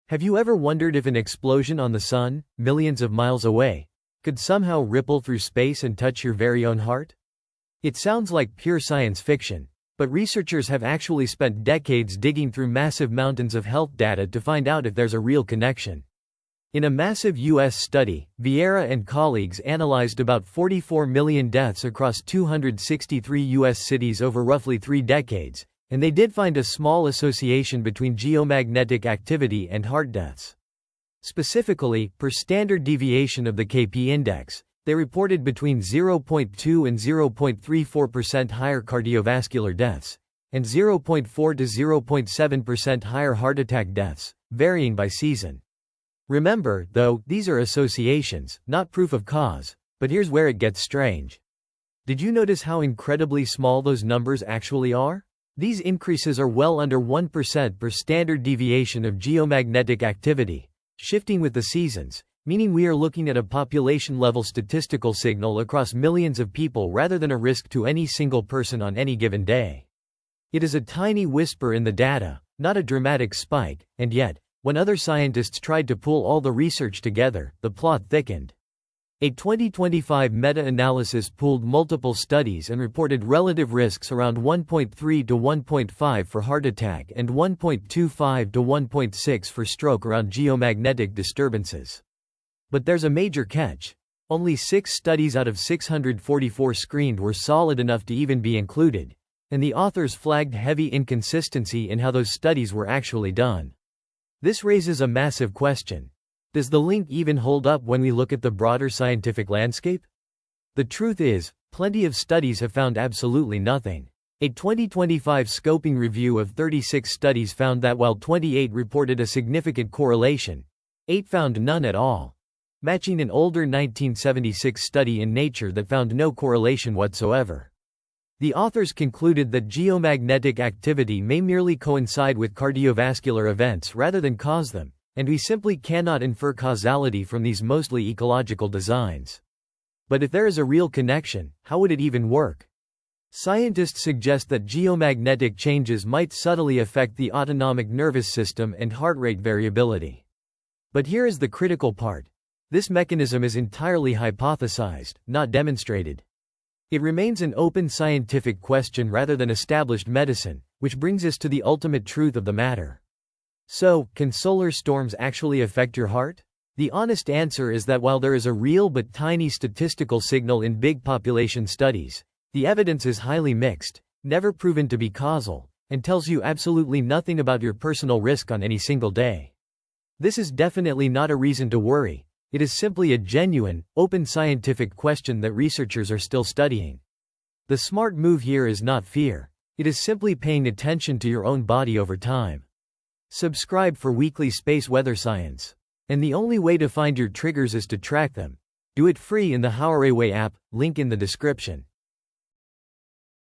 Have you ever wondered if an explosion on the sun, millions of miles away, could somehow ripple through space and touch your very own heart? It sounds like pure science fiction, but researchers have actually spent decades digging through massive mountains of health data to find out if there's a real connection. In a massive U.S. study, Vieira and colleagues analyzed about 44 million deaths across 263 U.S. cities over roughly 3 decades, and they did find a small association between geomagnetic activity and heart deaths. Specifically, per standard deviation of the KP index, they reported between 0.2 and 0.34% higher cardiovascular deaths, and 0.4 to 0.7% higher heart attack deaths, varying by season. Remember, though, these are associations, not proof of cause, but here's where it gets strange. Did you notice how incredibly small those numbers actually are? These increases are well under 1% per standard deviation of geomagnetic activity, shifting with the seasons, meaning we are looking at a population-level statistical signal across millions of people rather than a risk to any single person on any given day. It is a tiny whisper in the data, not a dramatic spike, and yet, when other scientists tried to pull all the research together, the plot thickened. A 2025 meta-analysis pooled multiple studies and reported relative risks around 1.3 to 1.5 for heart attack and 1.25 to 1.6 for stroke around geomagnetic disturbances. But there's a major catch. Only 6 studies out of 644 screened were solid enough to even be included, and the authors flagged heavy inconsistency in how those studies were actually done. This raises a massive question. Does the link even hold up when we look at the broader scientific landscape? The truth is, plenty of studies have found absolutely nothing. A 2025 scoping review of 36 studies found that while 28 reported a significant correlation, 8 found none at all, matching an older 1976 study in Nature that found no correlation whatsoever. The authors concluded that geomagnetic activity may merely coincide with cardiovascular events rather than cause them, and we simply cannot infer causality from these mostly ecological designs. But if there is a real connection, how would it even work? Scientists suggest that geomagnetic changes might subtly affect the autonomic nervous system and heart rate variability. But here is the critical part. This mechanism is entirely hypothesized, not demonstrated. It remains an open scientific question rather than established medicine, which brings us to the ultimate truth of the matter. So, can solar storms actually affect your heart? The honest answer is that while there is a real but tiny statistical signal in big population studies, the evidence is highly mixed, never proven to be causal, and tells you absolutely nothing about your personal risk on any single day. This is definitely not a reason to worry. It is simply a genuine, open scientific question that researchers are still studying. The smart move here is not fear. It is simply paying attention to your own body over time. Subscribe for weekly space weather science. And the only way to find your triggers is to track them. Do it free in the howarewe app, link in the description.